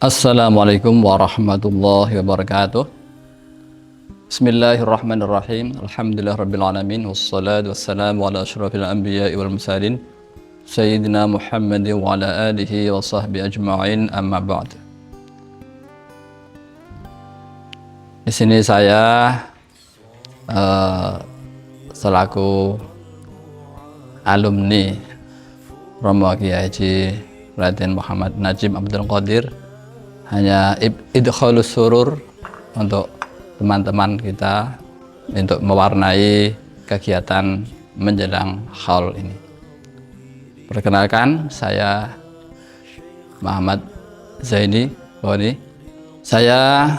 Assalamualaikum warahmatullahi wabarakatuh. Bismillahirrahmanirrahim. Alhamdulillahirabbil alamin wassalatu wassalamu ala asyrafil anbiya'i wal mursalin sayyidina Muhammadin wa ala alihi wa sahbihi ajma'in, amma ba'd. Di sini saya selaku alumni Romo Kiai Haji Raden Muhammad Najib Abdul Qadir hanya idkhalus surur untuk teman-teman kita untuk mewarnai kegiatan menjelang haul ini. Perkenalkan, saya Muhammad Zaini Boni. Saya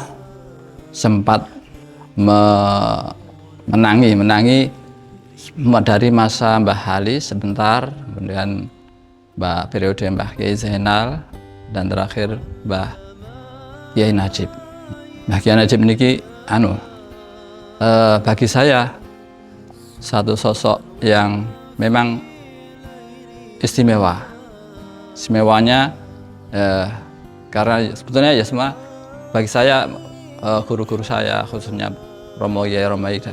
sempat menangi dari masa Mbah Hali sebentar, kemudian periode Mbah Kiai Zainal, dan terakhir Mbah Kiai Najib. Mbah Kiai Najib niki bagi saya satu sosok yang memang istimewa. Istimewanya karena sebetulnya ya semua bagi saya, guru-guru saya khususnya Romo Kiai itu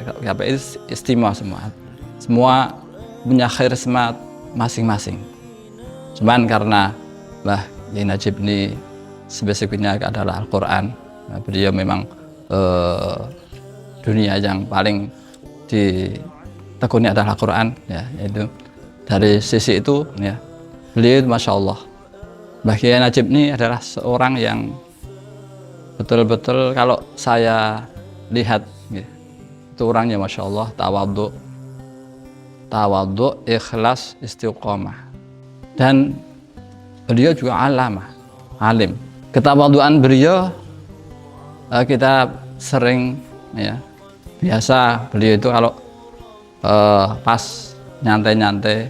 istimewa semua. Semua punya karisma masing-masing. Cuman karena Mbah Kiai Najib ini spesifiknya adalah Al-Quran, beliau memang dunia yang paling ditekuni adalah Al-Quran, ya, yaitu dari sisi itu, ya, beliau Masya Allah. Mbah Kiai Najib ini adalah seorang yang betul-betul kalau saya lihat, ya, itu orangnya Masya Allah, tawadhu, ikhlas, istiqomah, dan beliau juga alim. Ketawaduan beliau kita sering, ya, biasa beliau itu kalau pas nyantai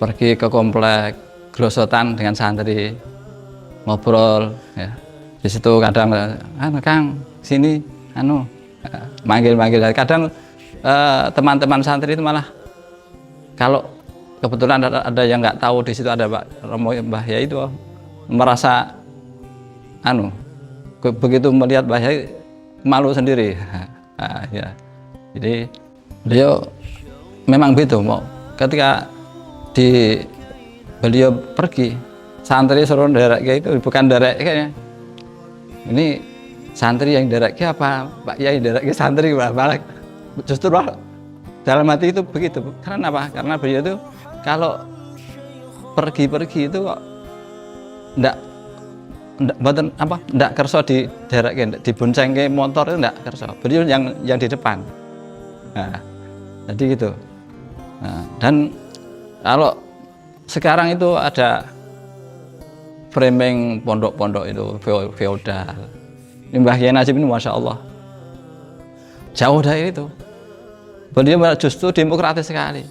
pergi ke komplek gerosotan dengan santri ngobrol, ya, di situ kadang Kang sini manggil kadang teman-teman santri itu malah kalau kebetulan ada yang nggak tahu di situ ada Pak Romo Mbah Yai, itu merasa begitu melihat Mbah Yai malu sendiri. Ya. Jadi beliau memang begitu, ketika beliau pergi, santri suruh derek itu bukan derek kayaknya. Ini santri yang derek apa Pak Yai derek santri malah justru dalam hati itu begitu. Karena apa? Karena beliau itu kalau pergi itu kok ndak kerso di derek, di bonceng ke motor itu ndak kerso. Beliau yang di depan. Nah, jadi gitu. Nah, dan kalau sekarang itu ada framing pondok-pondok itu feodal. Mbah Kiai Najib ini Masya Allah jauh dari itu. Beliau justru demokratis sekali.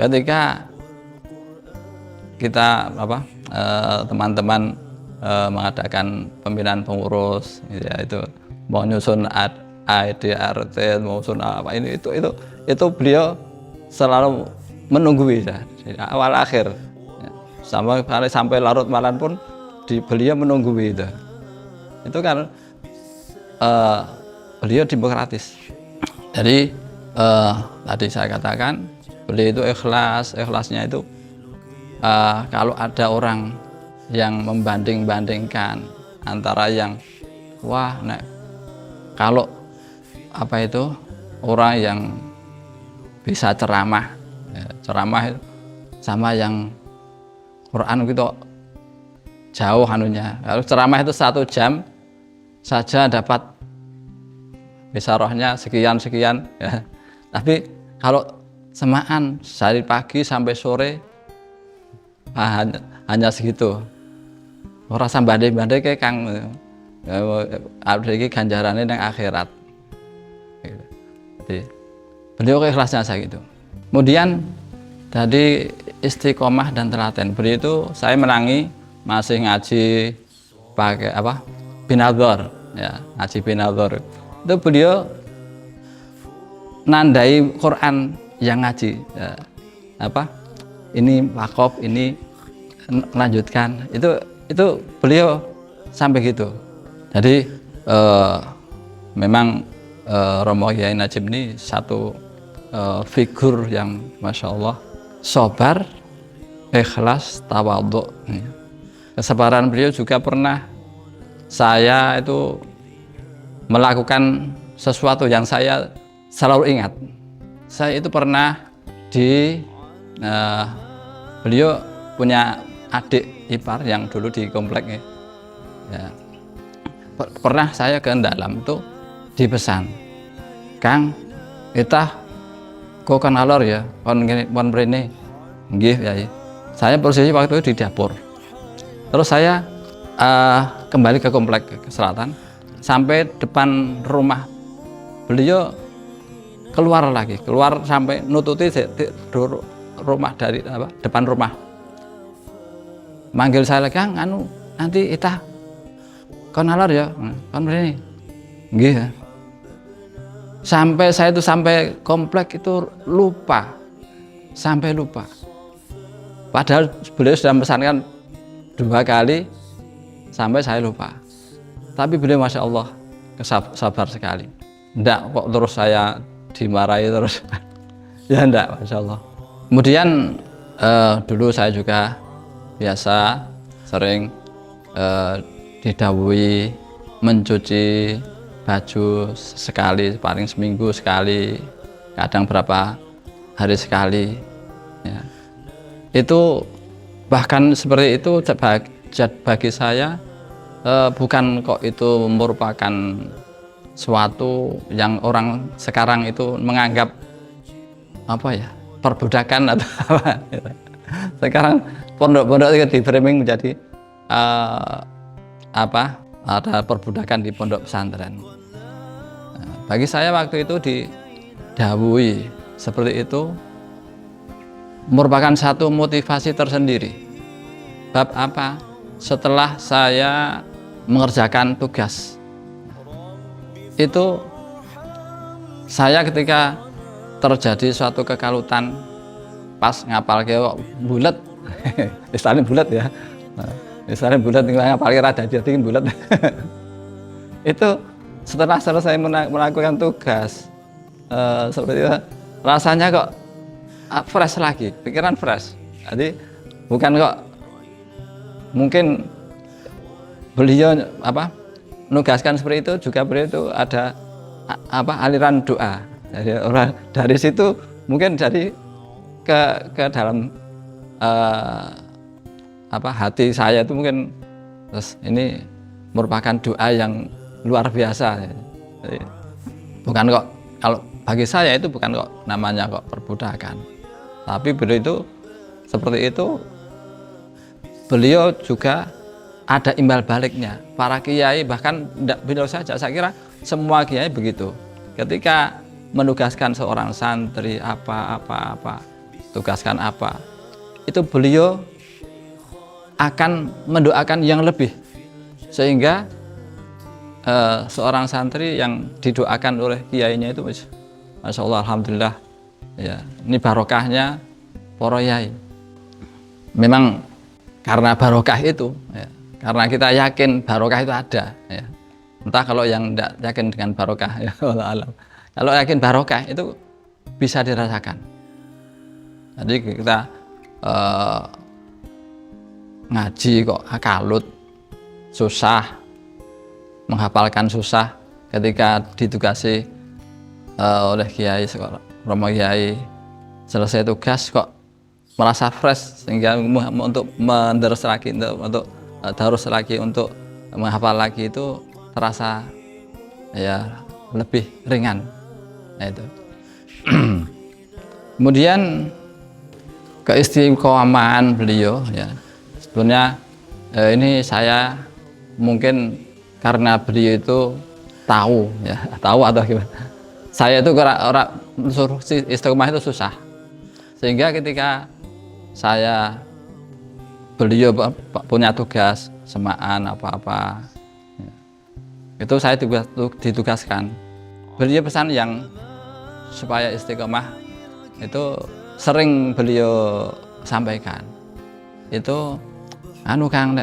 Ketika kita teman-teman mengadakan pemilihan pengurus, ya, itu mau nyusun ADRT, mau nyusun apa ini itu beliau selalu menunggu, ya, dari awal akhir, ya, sampai larut malam pun beliau menunggu itu kan beliau demokratis. Jadi tadi saya katakan beliau itu ikhlasnya itu kalau ada orang yang membanding-bandingkan antara yang kalau orang yang bisa ceramah, ya, ceramah sama yang Quran gitu jauh anunya. Kalau ceramah itu 1 jam saja dapat bisa rohnya sekian, ya. Tapi kalau semaan dari pagi sampai sore hanya segitu. Ora sambanding-banding kayak Kang iki ganjarane nang akhirat. Jadi beliau ikhlasnya saya gitu. Kemudian tadi istiqomah dan telaten. Beliau itu saya menangi masih ngaji pakai binadhar, ya, ngaji binadhar. Itu beliau nandai Quran yang ngaji, ya, ini wakaf, ini melanjutkan, itu Itu beliau sampai gitu. Jadi memang Romo Kiai Najib ini satu figur yang Masya Allah sabar, ikhlas, tawadhu. Kesabaran beliau juga pernah saya itu melakukan sesuatu yang saya selalu ingat. Saya itu pernah beliau punya adik ipar yang dulu di komplek ya. Pernah saya ke dalam itu dipesan, Kang, kita kok kan alor ya, kon mrene. Nggih, ya. Saya posisi waktu itu di dapur. Terus saya kembali ke komplek ke selatan, sampai depan rumah beliau keluar sampai nututi rumah dari depan rumah. Manggil saya, Kang, nanti itah kon alor ya, kon mrene. Nggih. Ya. Sampai komplek itu sampai lupa. Padahal beliau sudah memesankan 2 kali, sampai saya lupa. Tapi beliau Masya Allah sabar sekali. Ndak kok terus saya dimarahi terus. Ya ndak, Masya Allah. Kemudian dulu saya juga biasa sering didhawuhi mencuci baju sekali, paling seminggu sekali, kadang berapa hari sekali ya. Itu bahkan seperti itu bagi saya bukan kok itu merupakan suatu yang orang sekarang itu menganggap apa ya, perbudakan atau apa gitu. Sekarang pondok-pondok itu di framing menjadi ada perbudakan di pondok pesantren. Bagi saya waktu itu didhawuhi seperti itu merupakan satu motivasi tersendiri. Bab apa? Setelah saya mengerjakan tugas itu, saya ketika terjadi suatu kekalutan pas ngapal kok bulat istilahnya bulat ya, istilahnya bulat ngapal rada jadi bulat. Itu setelah selesai melakukan tugas seperti itu, rasanya kok fresh lagi, pikiran fresh. Jadi bukan kok mungkin beliau menugaskan seperti itu, juga beliau itu ada aliran doa. Jadi orang dari situ mungkin jadi ke dalam hati saya itu mungkin terus ini merupakan doa yang luar biasa. Jadi, bukan kok, kalau bagi saya itu bukan kok namanya kok perbudakan, tapi beliau itu seperti itu. Beliau juga ada imbal baliknya. Para kiai bahkan tidak beliau saja, saya kira semua kiai begitu. Ketika menugaskan seorang santri tugaskan apa, itu beliau akan mendoakan yang lebih, sehingga seorang santri yang didoakan oleh kiainya itu Masya Allah, Alhamdulillah ya, ini barokahnya para kiai. Memang karena barokah itu ya, karena kita yakin barokah itu ada ya. Entah kalau yang tidak yakin dengan barokah ya, Allah alam. Kalau yakin barokah itu bisa dirasakan. Jadi kita ngaji kok kalut, susah, menghafalkan susah, ketika ditugasi oleh kiai, Romo Kiai, selesai tugas kok merasa fresh, sehingga untuk menderus lagi, untuk darus lagi, untuk menghafal lagi itu terasa ya lebih ringan. Nah, itu. Kemudian keistiqomahan beliau ya, sebenarnya ini saya mungkin karena beliau itu tahu atau gimana. Saya itu orang suruh istiqomah itu susah, sehingga ketika beliau punya tugas semaan apa-apa ya, itu saya ditugaskan. Beliau pesan yang supaya istiqomah itu sering beliau sampaikan itu, Kang,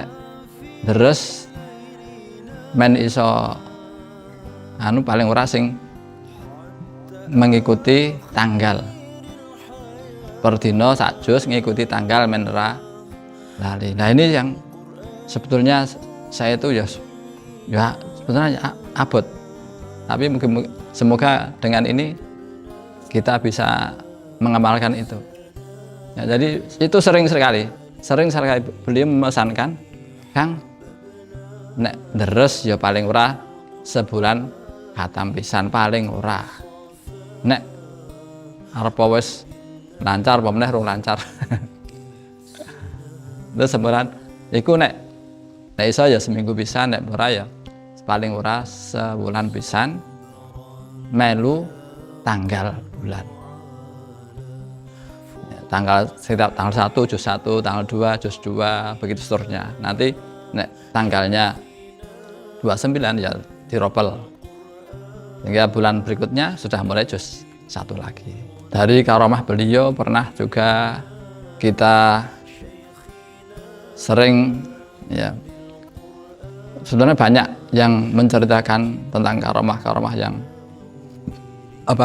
deres men iso paling ora sing mengikuti tanggal per dino sak juz ngikuti tanggal men ora lali. Nah ini yang sebetulnya saya itu ya sebetulnya abot, tapi mungkin semoga dengan ini kita bisa mengamalkan itu ya. Jadi itu sering sekali beliau memesankan, Kang nek deres ya paling ora sebulan khatam pisan, paling ora nek arep wis lancar apa meneh rung lancar. Terus sebulan iku nek iso ya seminggu pisan, nek ora ya paling ora sebulan pisan melu tanggal bulan. Tanggal 1 juz 1, tanggal 2 juz 2, begitu seterusnya. Nanti nek tanggalnya 29 ya dirobel. Hingga bulan berikutnya sudah mulai juz 1 lagi. Dari karomah beliau pernah juga kita sering ya, sebenarnya banyak yang menceritakan tentang karomah yang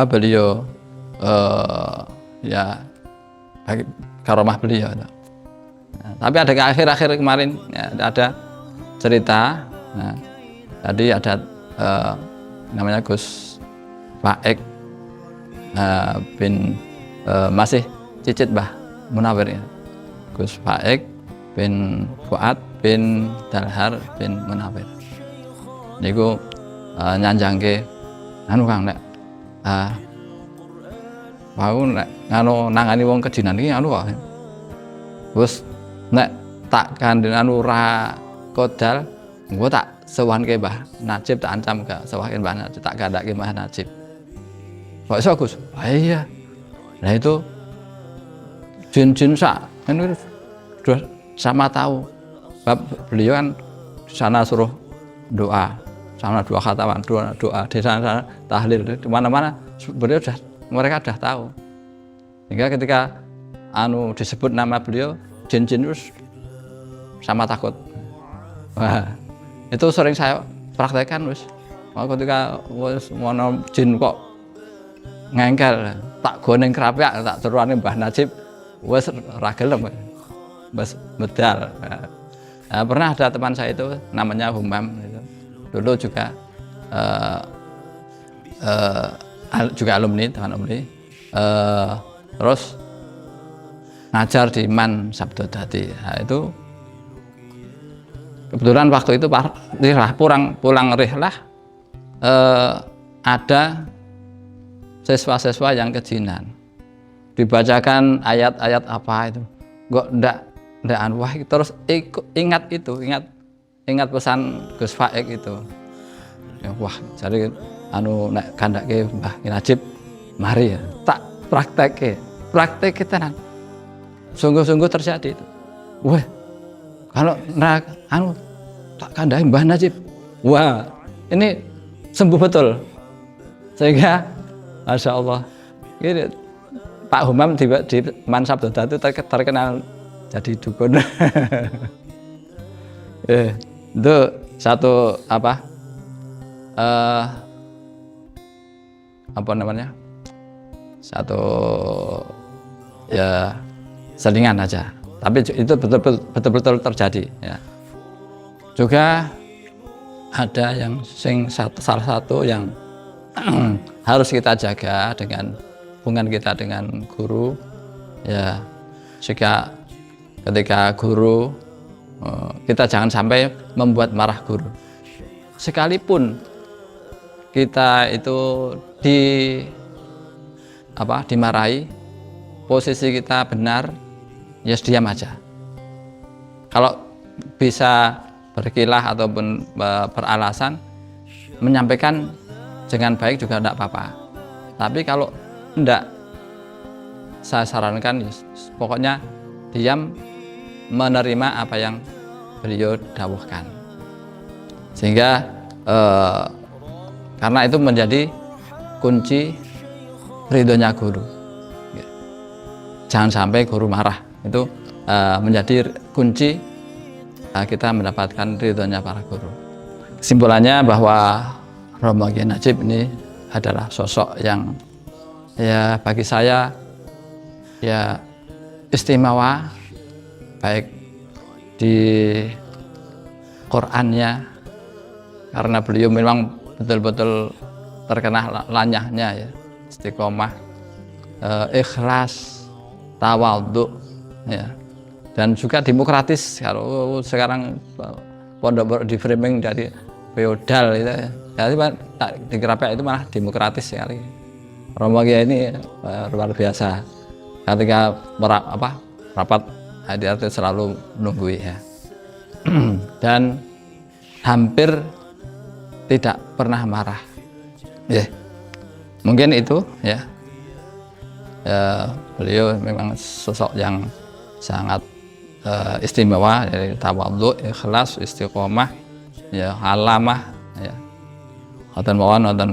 beliau ya bagi karomah beliau. Nah, tapi ada ke akhir-akhir kemarin ya, ada cerita. Nah, tadi ada namanya Gus Faik bin masih cicit Mbah Munawir ya. Gus Faik bin Fuad bin Dalhar bin Munawir. Niku nyanjangke Kang nek mau nek nangani wong kedinan iki wae. Terus nek tak kandhen ora kodal, engko tak sewanke Mbah Najib, tak ancam gak sewanke Mbah Najib, tak gandake Mbah Najib. Kok iso Gus? Iya. Nah itu jin-jin sak kan sudah sama tahu. Bab beliau kan di sana suruh doa, sana dua khatam, doa di sana tahlil, di mana-mana beliau mereka sudah tahu. Hingga ketika disebut nama beliau, jin-jin itu sama takut. Wah, itu sering saya praktekkan wis. Ketika wis ono jin kok ngengkel, tak goneng kerapiak, tak seruane Mbah Najib, wis ora gelem. Wis medal. Nah, pernah ada teman saya itu namanya Humam itu. Dulu juga juga alumni, teman alumni, terus ngajar di Man Sabdodadi. Nah, itu kebetulan waktu itu pulang rihlah ada siswa-siswa yang kejinan, dibacakan ayat-ayat apa itu, kok ndak wah, terus ingat ingat pesan Gus Faik itu ya, wah jadi nek kandake Mbah Najib mari ya tak praktek tenan, sungguh-sungguh terjadi itu. Wah kalau tak kandake Mbah Najib, wah ini sembuh betul, sehingga Masya Allah ini Pak Humam di Man Sabdodadi itu terkenal jadi dukun. Itu satu apa namanya, satu ya selingan aja, tapi itu betul-betul terjadi ya. Juga ada yang salah satu yang harus kita jaga dengan hubungan kita dengan guru ya, jika ketika guru kita jangan sampai membuat marah guru, sekalipun kita itu dimarahi, posisi kita benar ya diam aja. Kalau bisa berkilah ataupun beralasan menyampaikan dengan baik juga tidak apa-apa, tapi kalau tidak, saya sarankan pokoknya diam, menerima apa yang beliau dawuhkan, sehingga karena itu menjadi kunci ridhonya guru. Jangan sampai guru marah, itu menjadi kunci kita mendapatkan ridhonya para guru. Kesimpulannya bahwa Romo Kiai Najib ini adalah sosok yang ya bagi saya ya istimewa, baik di Qur'annya, karena beliau memang betul-betul terkenal lanyahnya ya, istiqomah, ikhlas, tawadhu ya, dan juga demokratis. Kalau sekarang pondok di framing dari feodal itu ya, jadi di Kerapia itu malah demokratis sekali. Romo Kiai ini luar biasa. Ketika rapat hadiah selalu menunggu ya, dan hampir tidak pernah marah. Ya, mungkin itu ya. Beliau memang sosok yang sangat istimewa, dari tawadhu, ikhlas, istiqomah, ya alamah ya. Wonten mawon wonten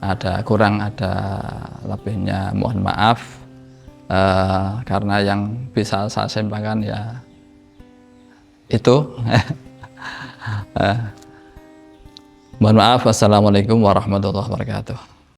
ada kurang ada lebihnya mohon maaf, karena yang bisa saya sampaikan ya itu. Mohon maaf. Wassalamualaikum warahmatullahi wabarakatuh.